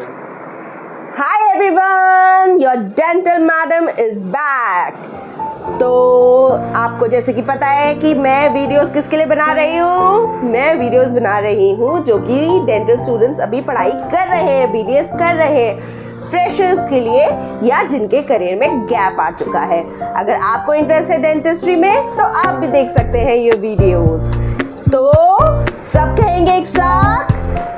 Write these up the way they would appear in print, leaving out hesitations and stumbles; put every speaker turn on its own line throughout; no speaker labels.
Hi everyone, your dental madam is back. तो आपको जैसे कि पता है कि मैं वीडियोस किसके लिए बना रही हूँ। मैं वीडियोस बना रही हूँ जो कि डेंटल स्टूडेंट्स अभी पढ़ाई कर रहे हैं, बीडीएस कर रहे हैं, फ्रेशर्स के लिए या जिनके करियर में गैप आ चुका है। अगर आपको इंटरेस्ट है डेंटिस्ट्री में तो आप भी देख सकते हैं ये वीडियोस। तो सब कहेंगे एक साथ,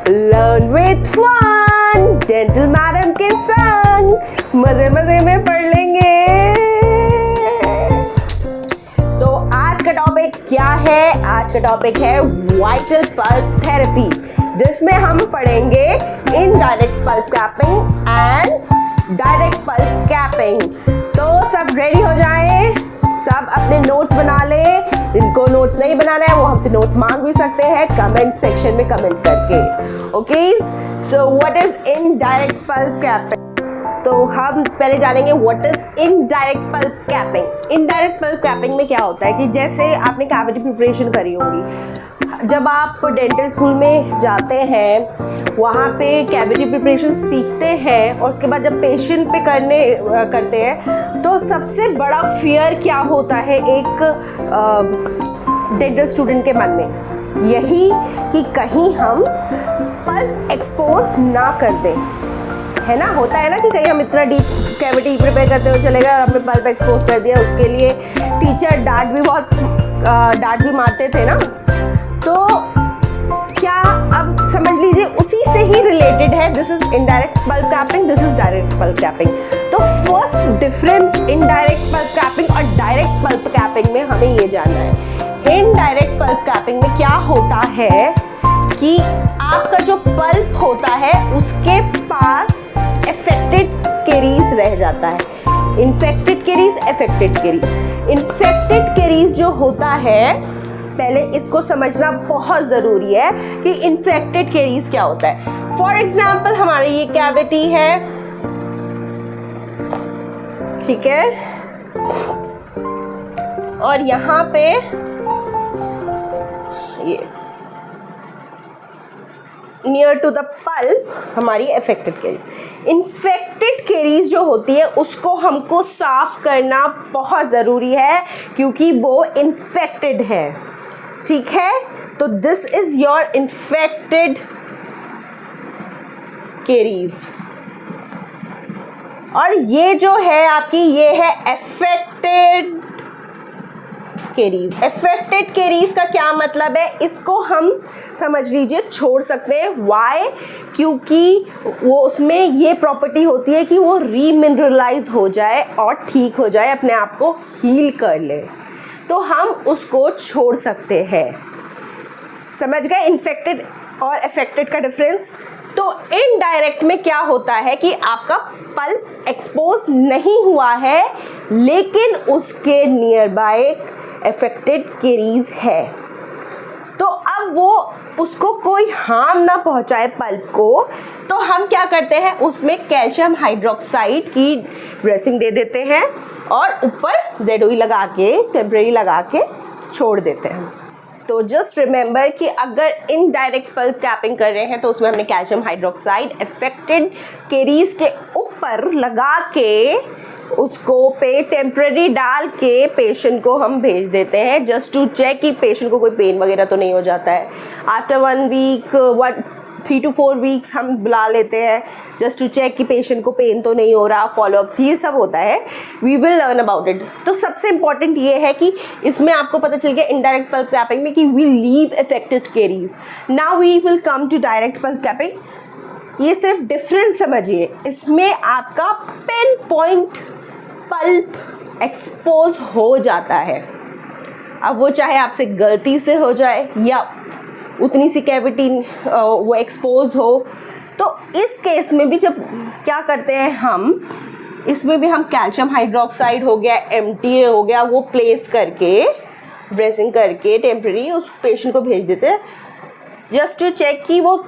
learn with fun, dental madam के संग मजे मजे में पढ़ लेंगे। तो आज का टॉपिक क्या है? आज का टॉपिक है वाइटल पल्प थेरेपी, जिसमें हम पढ़ेंगे indirect pulp capping and direct pulp capping. तो सब रेडी हो जाएं, सब अपने नोट्स बना लें। जिनको नोट्स नहीं बनाना है वो हमसे नोट्स मांग भी सकते हैं कमेंट सेक्शन में कमेंट करके। Okay, so what is indirect pulp capping? तो हम पहले जानेंगे what is indirect pulp capping. Indirect pulp capping में क्या होता है कि जैसे आपने कैविटी प्रिपरेशन करी होगी, जब आप डेंटल स्कूल में जाते हैं वहाँ पे कैविटी प्रिपरेशन सीखते हैं और उसके बाद जब पेशेंट पे करते हैं तो सबसे बड़ा फियर क्या होता है एक डेंटल स्टूडेंट के मन में? यही कि कहीं हम पल्प एक्सपोज ना कर दें, है ना। होता है ना कि कहीं हम इतना डीप कैविटी प्रिपेयर करते हुए चले गए और हमने पल्प एक्सपोज कर दिया। उसके लिए टीचर डांट भी मारते थे ना। तो क्या अब समझ लीजिए उसी से ही रिलेटेड है। This is indirect pulp capping, this is direct pulp capping. तो first difference indirect pulp capping और डायरेक्ट पल्प कैपिंग में हमें ये जानना है। इनडायरेक्ट पल्प कैपिंग में क्या होता है कि आपका जो पल्प होता है उसके पास अफेक्टेड केरीज रह जाता है। Infected caries, affected caries. Infected caries जो होता है, पहले इसको समझना बहुत ज़रूरी है कि इन्फेक्टेड केरीज क्या होता है। फॉर एग्जाम्पल हमारी ये कैविटी है, ठीक है, और यहाँ पे ये नियर टू द पल्प हमारी अफेक्टेड केरीज। इन्फेक्टेड केरीज जो होती है उसको हमको साफ करना बहुत ज़रूरी है क्योंकि वो इन्फेक्टेड है, ठीक है। तो this is your infected caries और ये जो है आपकी, ये है अफेक्टेड केरीज। अफेक्टेड केरीज का क्या मतलब है? इसको हम समझ लीजिए छोड़ सकते हैं। वाई? क्योंकि वो उसमें ये प्रॉपर्टी होती है कि वो रीमिनरलाइज हो जाए और ठीक हो जाए, अपने आप को हील कर ले, तो हम उसको छोड़ सकते हैं। समझ गए इन्फेक्टेड और अफेक्टेड का डिफरेंस? तो इनडायरेक्ट में क्या होता है कि आपका पल्प एक्सपोज नहीं हुआ है लेकिन उसके नियर बाय अफेक्टेड केरीज है। तो अब वो उसको कोई हार्म ना पहुंचाए पल्प को, तो हम क्या करते हैं, उसमें कैल्शियम हाइड्रोक्साइड की ड्रेसिंग दे देते हैं और ऊपर ZOE लगा के, टेम्परेरी लगा के छोड़ देते हैं। तो जस्ट रिमेंबर कि अगर इनडायरेक्ट पल्प कैपिंग कर रहे हैं तो उसमें हमने कैल्शियम हाइड्रोक्साइड अफेक्टेड केरीज के ऊपर लगा के उसको पे टेम्परेरी डाल के पेशेंट को हम भेज देते हैं, जस्ट टू चेक कि पेशेंट को कोई पेन वगैरह तो नहीं हो जाता है। आफ्टर 1 वीक 3 to 4 वीक्स हम बुला लेते हैं जस्ट टू चेक कि पेशेंट को पेन तो नहीं हो रहा, फॉलोअप्स ये सब होता है। We will learn about it. तो सबसे इंपॉर्टेंट ये है कि इसमें आपको पता चल गया इनडायरेक्ट पल्प कैपिंग में कि we leave affected caries. Now we will come to direct pulp capping. ये सिर्फ डिफरेंस समझिए, इसमें आपका पिन पॉइंट पल्प एक्सपोज हो जाता है। अब वो चाहे आपसे गलती से हो जाए या उतनी सी कैविटी वो एक्सपोज हो, तो इस केस में भी जब क्या करते हैं हम, इसमें भी हम कैल्शियम हाइड्रोक्साइड हो गया, MTA हो गया, वो प्लेस करके ड्रेसिंग करके टेम्परेरी उस पेशेंट को भेज देते हैं जस्ट टू चेक कि वो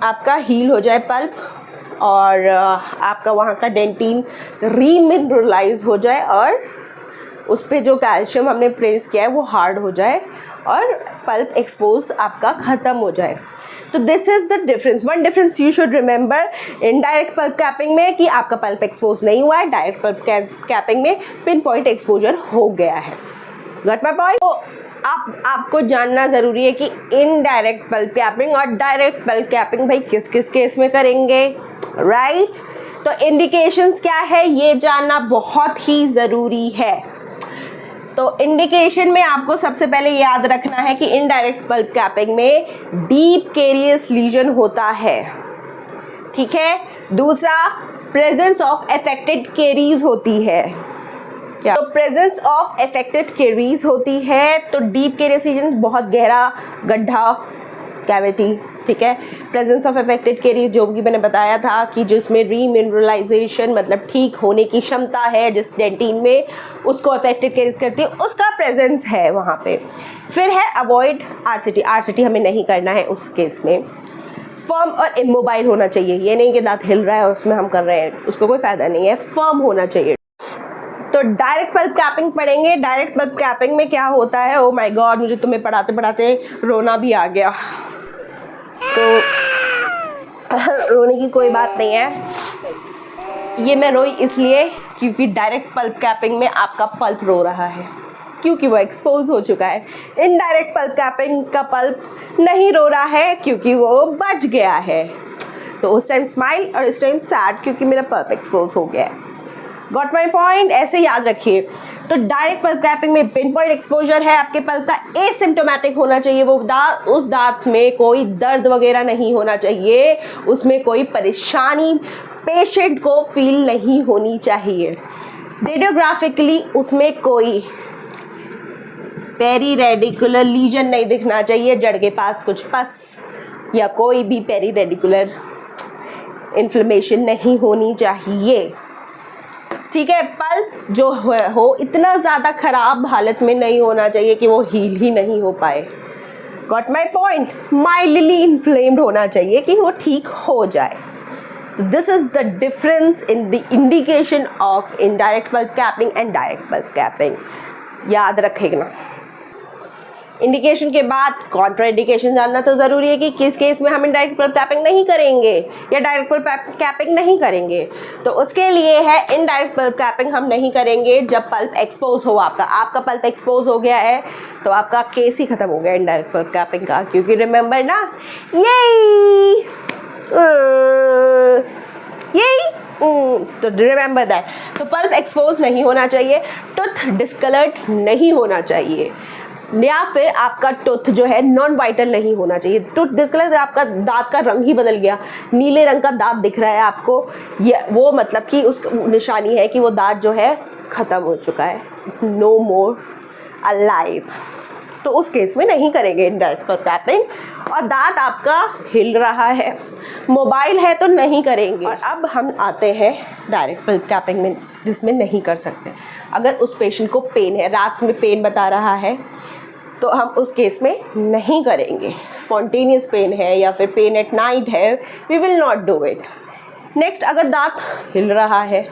आपका हील हो जाए पल्प और आपका वहाँ का डेंटिन रीमिनरलाइज हो जाए और उस पर जो कैल्शियम हमने प्लेस किया है वो हार्ड हो जाए और पल्प एक्सपोज आपका ख़त्म हो जाए। तो this is the difference. One difference you should remember indirect pulp capping में कि आपका पल्प एक्सपोज नहीं हुआ है, डायरेक्ट पल्प कैपिंग में पिन पॉइंट एक्सपोजर हो गया है. Got my point? तो अब आपको जानना ज़रूरी है कि इनडायरेक्ट पल्प कैपिंग और डायरेक्ट पल्प कैपिंग भाई किस किस केस में करेंगे, राइट? तो इंडिकेशंस क्या है ये जानना बहुत ही ज़रूरी है. तो इंडिकेशन में आपको सबसे पहले याद रखना है कि इनडायरेक्ट पल्प कैपिंग में डीप कैरियस लीजन होता है, ठीक है. दूसरा, प्रेजेंस ऑफ अफेक्टेड कैरीज होती है. क्या? तो प्रेजेंस ऑफ अफेक्टेड कैरीज होती है. तो डीप कैरियस लीजन बहुत गहरा गड्ढा, कैविटी, ठीक है. प्रेजेंस ऑफ अफेक्टेड कैरीज जो कि मैंने बताया था कि जिसमें रीमिनरलाइजेशन मतलब ठीक होने की क्षमता है जिस डेंटिन में, उसको अफेक्टेड कैरीज करती है, उसका प्रेजेंस है वहाँ पे. फिर है अवॉइड आरसीटी. आरसीटी हमें नहीं करना है उस केस में. फर्म और इमोबाइल होना चाहिए. ये नहीं कि दांत हिल रहा है और उसमें हम कर रहे हैं, उसको कोई फ़ायदा नहीं है. फर्म होना चाहिए. तो डायरेक्ट पल्प कैपिंग पढ़ेंगे. डायरेक्ट पल्प कैपिंग में क्या होता है, ओ माय गॉड, मुझे तुम्हें पढ़ाते पढ़ाते रोना भी आ गया. तो रोने की कोई बात नहीं है. ये मैं रोई इसलिए क्योंकि डायरेक्ट पल्प कैपिंग में आपका पल्प रो रहा है क्योंकि वो एक्सपोज हो चुका है. इनडायरेक्ट पल्प कैपिंग का पल्प नहीं रो रहा है क्योंकि वो बच गया है. तो उस टाइम स्माइल और इस टाइम सैड क्योंकि मेरा पल्प एक्सपोज हो गया है. Got my point? ऐसे याद रखिए. तो डायरेक्ट पल्प कैपिंग में पिन पॉइंट एक्सपोजर है. आपके पल्प का एसिम्प्टोमेटिक होना चाहिए. वो दांत, उस दांत में कोई दर्द वगैरह नहीं होना चाहिए, उसमें कोई परेशानी पेशेंट को फील नहीं होनी चाहिए. रेडियोग्राफिकली उसमें कोई पेरीरेडिकुलर लीजन नहीं दिखना चाहिए, जड़ के पास कुछ पस या कोई भी पेरीरेडिकुलर इन्फ्लेमेशन नहीं होनी चाहिए, ठीक है. पल्प जो हो इतना ज़्यादा ख़राब हालत में नहीं होना चाहिए कि वो हील ही नहीं हो पाए. Got my point? Mildly inflamed होना चाहिए कि वो ठीक हो जाए. This is the difference in the indication of indirect pulp capping and direct pulp capping. याद रखेगा. इंडिकेशन के बाद कॉन्ट्रा इंडिकेशन जानना तो ज़रूरी है कि किस केस में हम इनडायरेक्ट पल्प कैपिंग नहीं करेंगे या डायरेक्ट पल्प कैपिंग नहीं करेंगे. तो उसके लिए है इनडायरेक्ट पल्प कैपिंग हम नहीं करेंगे जब पल्प एक्सपोज हो. आपका पल्प एक्सपोज हो गया है तो आपका केस ही ख़त्म हो गया इनडायरेक्ट पल्प कैपिंग का. क्योंकि रिमेंबर ना, यही तो रिमेंबर दैट. तो पल्प एक्सपोज नहीं होना चाहिए, टूथ डिस्कलर्ड नहीं होना चाहिए, या फिर आपका टूथ जो है नॉन वाइटल नहीं होना चाहिए. टूथ डिस्कलर आपका दांत का रंग ही बदल गया, नीले रंग का दांत दिख रहा है आपको, ये वो मतलब कि उस निशानी है कि वो दांत जो है ख़त्म हो चुका है, इट्स नो मोर अलाइव. तो उस केस में नहीं करेंगे इनडायरेक्ट पल्प कैपिंग. और दांत आपका हिल रहा है, मोबाइल है तो नहीं करेंगे. और अब हम आते हैं डायरेक्ट पल्प कैपिंग में जिसमें नहीं कर सकते. अगर उस पेशेंट को पेन है, रात में पेन बता रहा है, तो हम उस केस में नहीं करेंगे. स्पॉन्टेनियस पेन है या फिर पेन एट नाइट है, we will not do it. Next, अगर दांत हिल रहा है,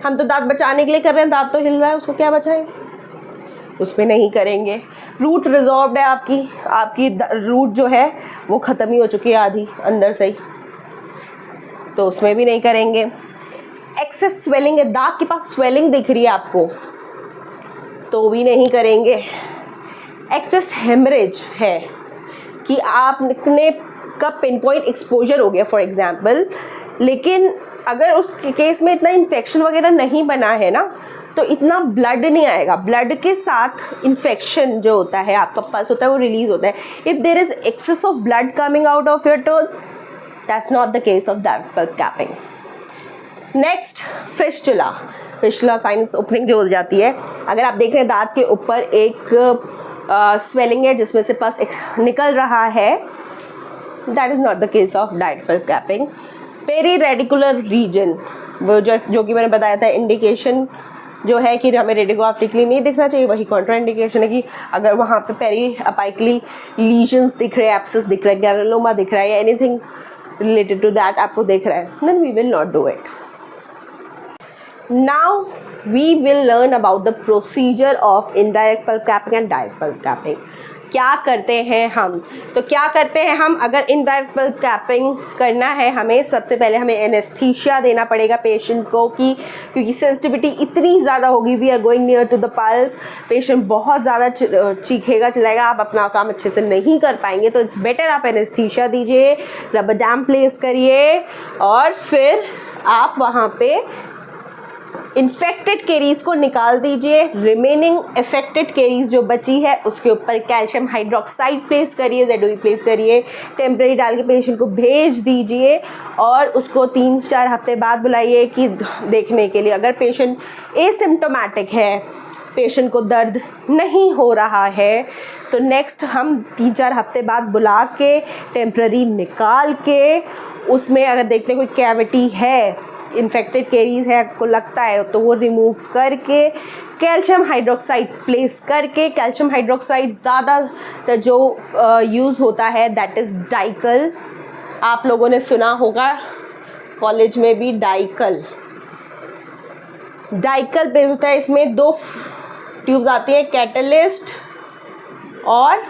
हम तो दांत बचाने के लिए कर रहे हैं, दांत तो हिल रहा है, उसको क्या बचाएं, उसमें नहीं करेंगे. रूट रिजॉर्व्ड है आपकी रूट जो है वो ख़त्म ही हो चुकी है आधी अंदर से ही, तो उसमें भी नहीं करेंगे. एक्सेस स्वेलिंग है, दांत के पास स्वेलिंग दिख रही है आपको, तो भी नहीं करेंगे. एक्सेस हेमरेज है कि आपने का पिन पॉइंट एक्सपोजर हो गया फॉर एग्जांपल, लेकिन अगर उस केस में इतना इन्फेक्शन वगैरह नहीं बना है ना, तो इतना ब्लड नहीं आएगा. ब्लड के साथ इन्फेक्शन जो होता है, आपका पल्स होता है, वो रिलीज होता है. If there is excess of blood coming out of your tooth, that's not the case of direct pulp capping. Next, fistula. Fistula sinus opening जो हो जाती है, अगर आप देख रहे हैं दांत के ऊपर एक स्वेलिंग है जिसमें से पस निकल रहा है, that is not the case of direct pulp capping. Periradicular region, वो जो कि मैंने बताया था इंडिकेशन जो है कि हमें रेडियोग्राफिकली नहीं दिखना चाहिए, वही कॉन्ट्रा इंडिकेशन है कि अगर वहाँ पे पेरी अपाइकली लीजन्स दिख रहे हैं, एब्सेस दिख रहा है, ग्रैनुलोमा दिख रहा है या एनीथिंग रिलेटेड टू दैट आपको दिख रहा है, then we will not do it. Now we will learn about the procedure of indirect pulp capping and direct pulp capping. क्या करते हैं हम? तो क्या करते हैं हम? अगर इनडायरेक्ट पल्प कैपिंग करना है हमें, सबसे पहले हमें एनेस्थीसिया देना पड़ेगा पेशेंट को, क्योंकि सेंसिटिविटी इतनी ज़्यादा होगी, we are going near to the pulp, patient बहुत ज़्यादा चीखेगा चिल्लाएगा, आप अपना काम अच्छे से नहीं कर पाएंगे। तो इट्स बेटर आप एनेस्थीसिया दीजिए, रबर डैम प्लेस करिए और फिर आप वहाँ पे इन्फेक्टेड केरीज को निकाल दीजिए। रिमेनिंग अफेक्टेड केरीज जो बची है उसके ऊपर कैल्शियम हाइड्रोक्साइड प्लेस करिए, ZOE प्लेस करिए, टेम्परेरी डाल के पेशेंट को भेज दीजिए और उसको 3-4 हफ्ते बाद बुलाइए कि देखने के लिए। अगर पेशेंट एसिम्प्टोमेटिक है, पेशेंट को दर्द नहीं हो रहा है, तो नेक्स्ट हम 3-4 हफ्ते बाद बुला के टेम्परेरी निकाल के उसमें अगर देखते हैं कोई कैविटी है, इन्फेक्टेड केरीज है आपको लगता है, तो वो रिमूव करके कैल्शियम हाइड्रोक्साइड प्लेस करके, कैल्शियम हाइड्रोक्साइड ज़्यादा जो यूज़ होता है दैट इज़ डाइकल। आप लोगों ने सुना होगा कॉलेज में भी डाइकल प्लेस होता है। इसमें 2 ट्यूब्स आती है, कैटलिस्ट और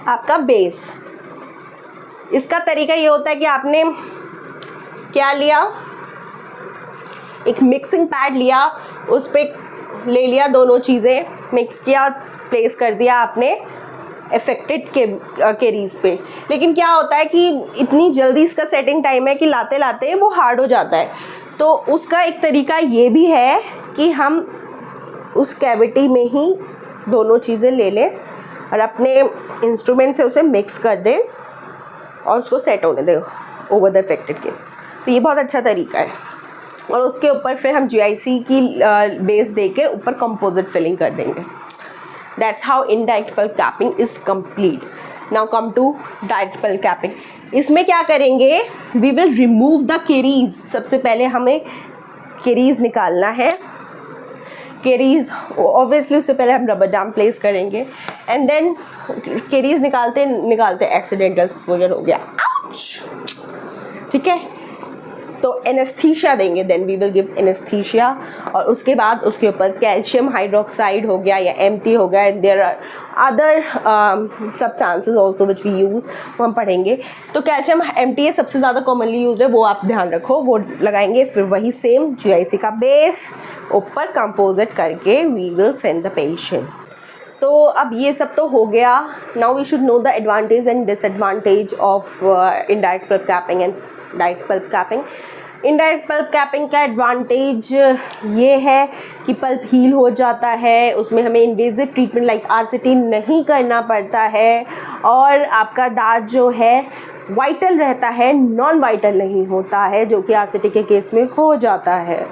आपका बेस। इसका तरीका ये होता है कि आपने क्या लिया, एक मिक्सिंग पैड लिया, उस पर ले लिया, दोनों चीज़ें मिक्स किया और प्लेस कर दिया आपने अफेक्टेड केरीज पे। लेकिन क्या होता है कि इतनी जल्दी इसका सेटिंग टाइम है कि लाते लाते वो हार्ड हो जाता है। तो उसका एक तरीका ये भी है कि हम उस कैविटी में ही दोनों चीज़ें ले लें और अपने इंस्ट्रूमेंट से उसे मिक्स कर दें और उसको सेट होने दें ओवर द अफेक्टेड केस। तो ये बहुत अच्छा तरीका है। और उसके ऊपर फिर हम GIC की बेस दे के ऊपर कंपोजिट फिलिंग कर देंगे। That's how indirect pulp capping is complete. Now come to direct pulp capping. इसमें क्या करेंगे, we will remove the caries. सबसे पहले हमें केरीज निकालना है। केरीज ऑब्वियसली उससे पहले हम रबर डैम प्लेस करेंगे एंड देन केरीज निकालते निकालते एक्सीडेंटल एक्सपोजर हो गया, आउच, ठीक है। तो एनेस्थीसिया देंगे, then we will give anaesthesia और उसके बाद उसके ऊपर कैल्शियम हाइड्रोक्साइड हो गया या MT हो गया, there are other substances also which we use, वो हम पढ़ेंगे। तो कैल्शियम MT सबसे ज़्यादा कॉमनली यूज है, वो आप ध्यान रखो, वो लगाएंगे। फिर वही सेम GIC का बेस ऊपर कंपोजिट करके we will send the patient. तो अब ये सब तो हो गया। Now we should know the advantage and disadvantage of indirect pulp capping and direct pulp capping. Indirect pulp capping का एडवांटेज ये है कि पल्प हील हो जाता है, उसमें हमें इन्वेजिव ट्रीटमेंट लाइक RCT नहीं करना पड़ता है और आपका दांत जो है वाइटल रहता है, नॉन वाइटल नहीं होता है, जो कि RCT के केस में हो जाता है।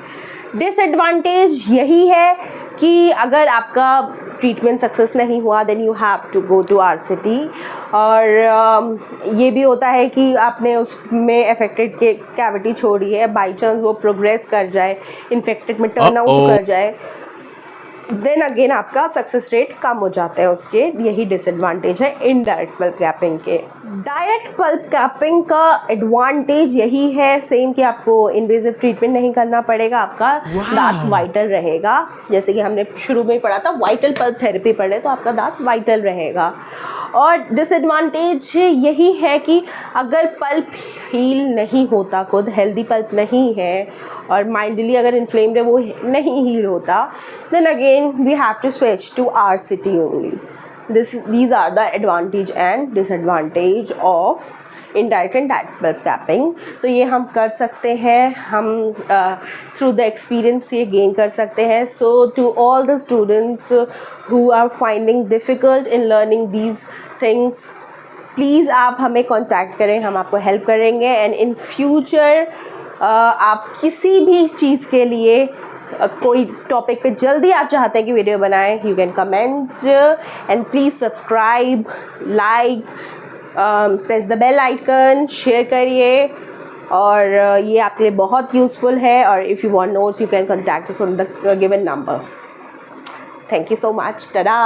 डिसएडवांटेज यही है कि अगर आपका ट्रीटमेंट सक्सेस नहीं हुआ then you have to go to RCT। और ये भी होता है कि आपने उसमें अफेक्टेड के कैविटी छोड़ी है, बाई चांस वो प्रोग्रेस कर जाए, इन्फेक्टेड में टर्न आउट कर जाए, देन अगेन आपका सक्सेस रेट कम हो जाता है उसके। यही डिसएडवांटेज है इनडायरेक्ट पल्प कैपिंग के। डायरेक्ट पल्प कैपिंग का एडवांटेज यही है सेम कि आपको इन्वेजिव ट्रीटमेंट नहीं करना पड़ेगा, आपका दांत वाइटल रहेगा। जैसे कि हमने शुरू में पढ़ा था वाइटल पल्प थेरेपी पढ़े, तो आपका दांत वाइटल रहेगा। और डिसएडवांटेज यही है कि अगर पल्प हील नहीं होता, खुद हेल्दी पल्प नहीं है और माइल्डली अगर इन्फ्लेम्ड है वो नहीं हील होता, then again we have to switch to RCT only. These are the advantage and disadvantage of indirect and direct pulp capping. तो ये हम कर सकते हैं, हम through the experience ये gain कर सकते हैं। So to all the students who are finding difficult in learning these things, please आप हमें contact करें, हम आपको help करेंगे। and in future आप किसी भी चीज़ के लिए कोई टॉपिक पे जल्दी आप चाहते हैं कि वीडियो बनाएं, you can comment and please subscribe, like, press the bell icon, share करिए और ये आपके लिए बहुत यूज़फुल है। और if you want notes you can contact us on the given number. Thank you so much, Tata.